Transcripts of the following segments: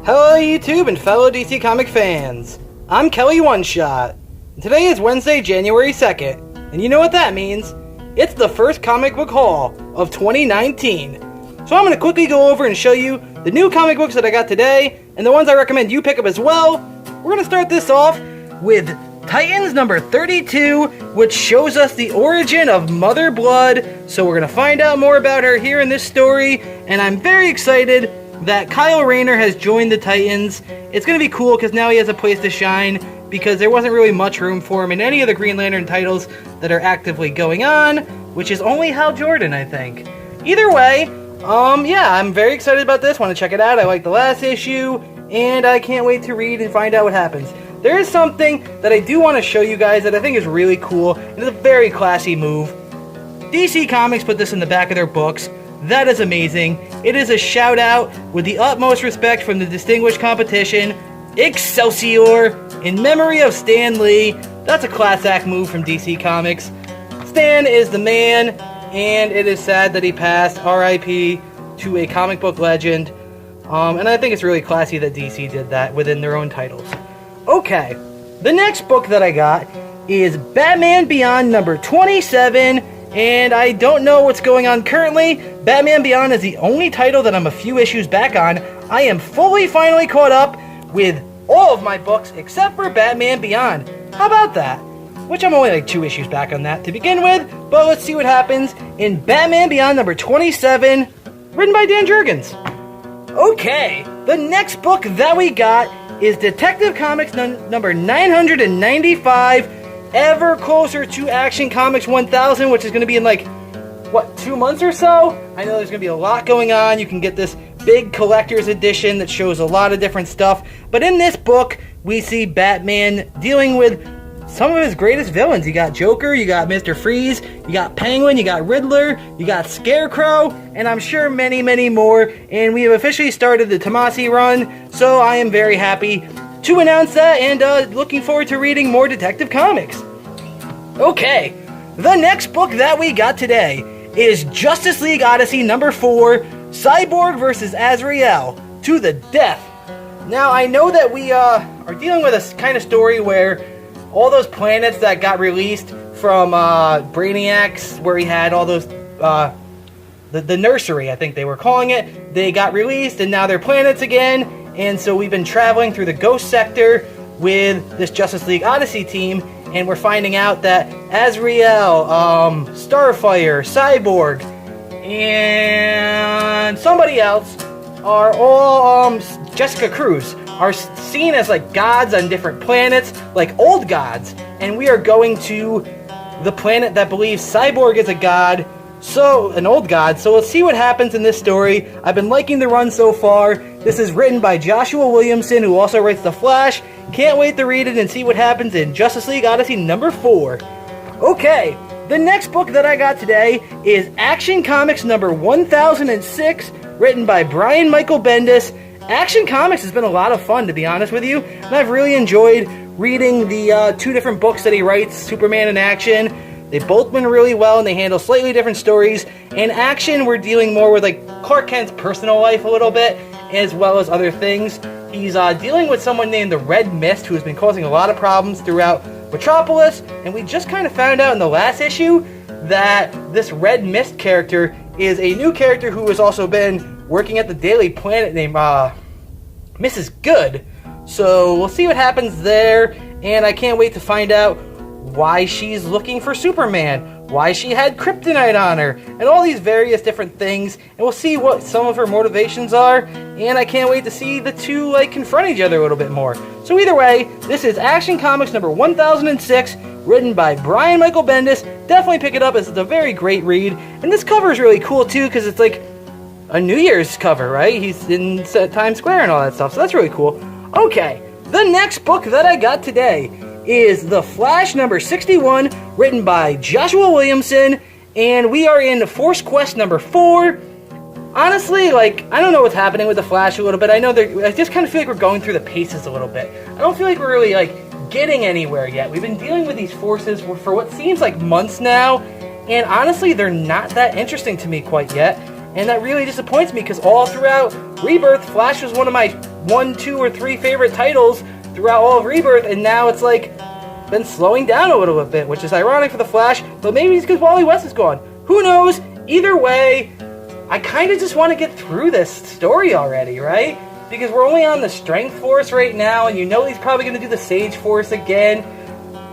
Hello YouTube and fellow DC Comic fans. I'm Kelly One Shot. Today is Wednesday, January 2nd, and you know what that means? It's the first comic book haul of 2019. So I'm going to quickly go over and show you the new comic books that I got today, and the ones I recommend you pick up as well. We're going to start this off with Titans number 32, which shows us the origin of Mother Blood. So we're going to find out more about her here in this story, and I'm very excited that Kyle Rayner has joined the Titans. It's going to be cool because now he has a place to shine, because there wasn't really much room for him in any of the Green Lantern titles that are actively going on, which is only Hal Jordan, I think. Either way, yeah, I'm very excited about this. Want to check it out. I like the last issue, and I can't wait to read and find out what happens. There is something that I do want to show you guys that I think is really cool. It's a very classy move. DC Comics put this in the back of their books. That is amazing. It is a shout out with the utmost respect from the distinguished competition, Excelsior, in memory of Stan Lee. That's a class act move from DC Comics. Stan is the man, and it is sad that he passed. R.I.P. to a comic book legend. And I think it's really classy that DC did that within their own titles. Okay, the next book that I got is Batman Beyond number 27. And I don't know what's going on currently. Batman Beyond is the only title that I'm a few issues back on. I am finally caught up with all of my books except for Batman Beyond. How about that? Which I'm only like 2 issues back on that to begin with. But let's see what happens in Batman Beyond number 27, written by Dan Jurgens. Okay, the next book that we got is Detective Comics number 995. Ever closer to Action Comics 1000, which is going to be in like, what, 2 months or so? I know there's going to be a lot going on. You can get this big collector's edition that shows a lot of different stuff. But in this book, we see Batman dealing with some of his greatest villains. You got Joker, you got Mr. Freeze, you got Penguin, you got Riddler, you got Scarecrow, and I'm sure many, many more. And we have officially started the Tomasi run, so I am very happy to announce that, and looking forward to reading more Detective Comics. Okay, the next book that we got today is Justice League Odyssey number 4, Cyborg vs. Azrael, to the death. Now, I know that we are dealing with a kind of story where all those planets that got released from Brainiac's, where he had all those, the nursery, I think they were calling it, they got released, and now they're planets again. And so we've been traveling through the Ghost Sector with this Justice League Odyssey team, and we're finding out that Azrael, Starfire, Cyborg, and somebody else are all, Jessica Cruz, are seen as like gods on different planets, like old gods. And we are going to the planet that believes Cyborg is a god, so an old god. So let's see what happens in this story. I've been liking the run so far. This is written by Joshua Williamson, who also writes The Flash. Can't wait to read it and see what happens in Justice League Odyssey number 4. Okay, the next book that I got today is Action Comics number 1006, written by Brian Michael Bendis. Action Comics has been a lot of fun, to be honest with you, and I've really enjoyed reading the 2 different books that he writes, Superman and Action. They've both been really well, and they handle slightly different stories. In Action, we're dealing more with like Clark Kent's personal life a little bit, as well as other things. He's dealing with someone named the Red Mist, who has been causing a lot of problems throughout Metropolis, and we just kind of found out in the last issue that this Red Mist character is a new character who has also been working at the Daily Planet named Mrs. Good. So we'll see what happens there, and I can't wait to find out why she's looking for Superman, why she had kryptonite on her, and all these various different things, and we'll see what some of her motivations are, and I can't wait to see the two like confront each other a little bit more. So either way, this is Action Comics number 1006, written by Brian Michael Bendis. Definitely pick it up, as it's a very great read, and this cover is really cool too, because it's like a New Year's cover, right? He's in Times Square and all that stuff, so that's really cool. Okay, the next book that I got today is The Flash number 61, written by Joshua Williamson, and we are in Force Quest number 4. Honestly, like, I don't know what's happening with The Flash a little bit. I just kind of feel like we're going through the paces a little bit. I don't feel like we're really, like, getting anywhere yet. We've been dealing with these forces for what seems like months now, and honestly, they're not that interesting to me quite yet. and that really disappoints me because all throughout Rebirth, Flash was one of my 1, 2, or 3 favorite titles throughout all of Rebirth, and now it's like been slowing down a little bit, which is ironic for the Flash, but maybe it's because Wally West is gone. Who knows? Either way, I kind of just want to get through this story already, right? Because we're only on the Strength Force right now, and you know he's probably going to do the Sage Force again.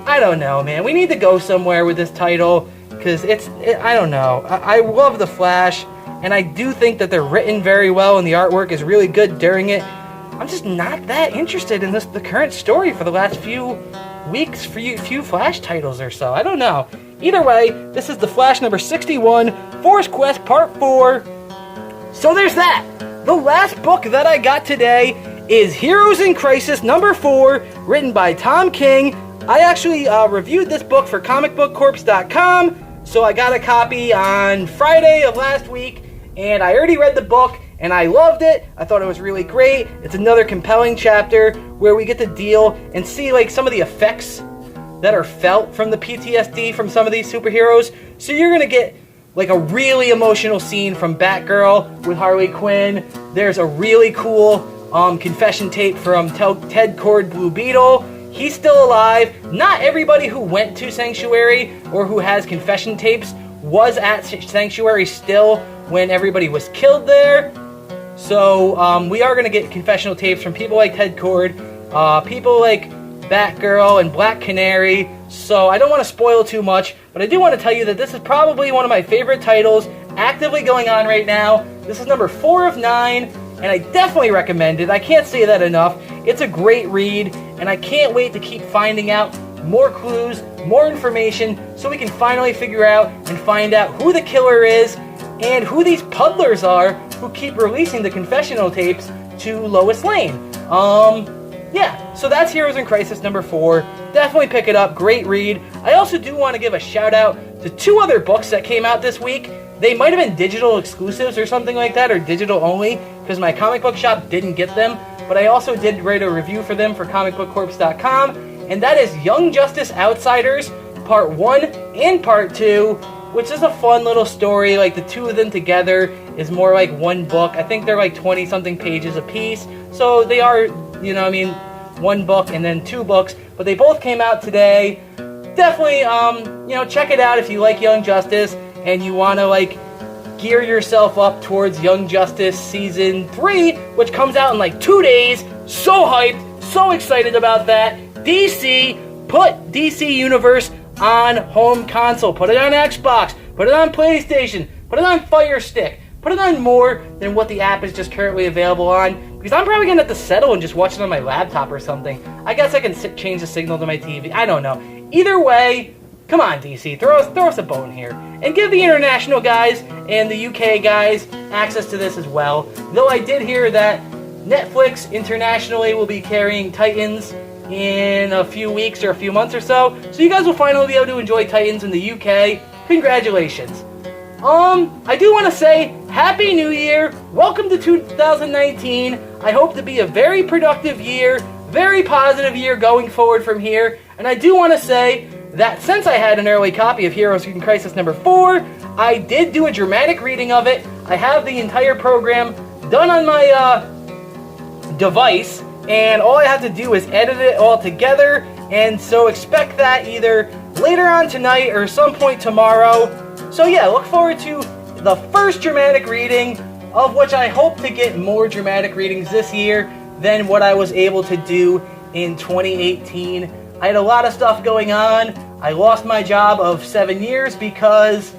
I don't know, man. We need to go somewhere with this title, because I don't know. I love the Flash, and I do think that they're written very well, and the artwork is really good during it. I'm just not that interested in the current story for the last few weeks, few Flash titles or so. I don't know. Either way, this is the Flash number 61, Force Quest Part 4. So there's that. The last book that I got today is Heroes in Crisis number 4, written by Tom King. I actually reviewed this book for comicbookcorpse.com, so I got a copy on Friday of last week, and I already read the book, and I loved it. I thought it was really great. It's another compelling chapter where we get to deal and see like some of the effects that are felt from the PTSD from some of these superheroes. So you're going to get like a really emotional scene from Batgirl with Harley Quinn. There's a really cool confession tape from Ted Kord Blue Beetle. He's still alive. Not everybody who went to Sanctuary or who has confession tapes was at Sanctuary still when everybody was killed there. So we are going to get confessional tapes from people like Ted Kord, people like Batgirl and Black Canary. So I don't want to spoil too much, but I do want to tell you that this is probably one of my favorite titles actively going on right now. This is number 4 of 9, and I definitely recommend it. I can't say that enough. It's a great read, and I can't wait to keep finding out more clues, more information, so we can finally figure out and find out who the killer is and who these puddlers are who keep releasing the confessional tapes to Lois Lane. Yeah, so that's Heroes in Crisis number 4. Definitely pick it up. Great read. I also do want to give a shout out to 2 other books that came out this week. They might have been digital exclusives or something like that, or digital only, because my comic book shop didn't get them. But I also did write a review for them for comicbookcorpse.com, and that is Young Justice Outsiders, Part 1 and Part 2, which is a fun little story. Like, the 2 of them together is more like one book. I think they're like 20-something pages a piece. So they are, you know what I mean, one book and then 2 books. But they both came out today. Definitely, you know, check it out if you like Young Justice and you want to, like, gear yourself up towards Young Justice Season 3, which comes out in like 2 days. So hyped, so excited about that. DC, put DC Universe on home console. Put it on Xbox, put it on PlayStation, put it on Fire Stick, put it on more than what the app is just currently available on, because I'm probably going to have to settle and just watch it on my laptop or something. I guess I can change the signal to my TV. I don't know. Either way, come on, DC, throw us a bone here. And give the international guys and the UK guys access to this as well. Though I did hear that Netflix internationally will be carrying Titans in a few weeks or a few months or so. So you guys will finally be able to enjoy Titans in the UK. Congratulations. I do want to say Happy New Year. Welcome to 2019. I hope to be a very productive year, very positive year going forward from here. And I do want to say that since I had an early copy of Heroes in Crisis number 4, I did do a dramatic reading of it. I have the entire program done on my device, and all I have to do is edit it all together, and so expect that either later on tonight or some point tomorrow. So yeah, look forward to the first dramatic reading, of which I hope to get more dramatic readings this year than what I was able to do in 2018. I had a lot of stuff going on. I lost my job of 7 years because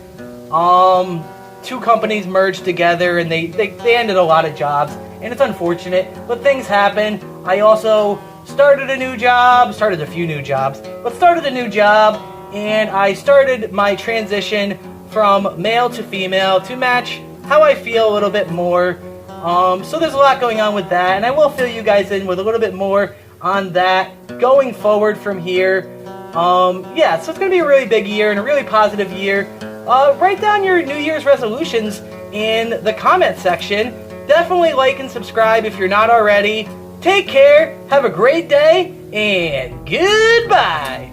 2 companies merged together, and they ended a lot of jobs, and it's unfortunate, but things happen. I also started a new job, started a few new jobs, but started a new job, and I started my transition from male to female to match how I feel a little bit more. So there's a lot going on with that, and I will fill you guys in with a little bit more on that going forward from here. Yeah, so it's going to be a really big year and a really positive year. Write down your New Year's resolutions in the comment section. Definitely like and subscribe if you're not already. Take care, have a great day, and goodbye!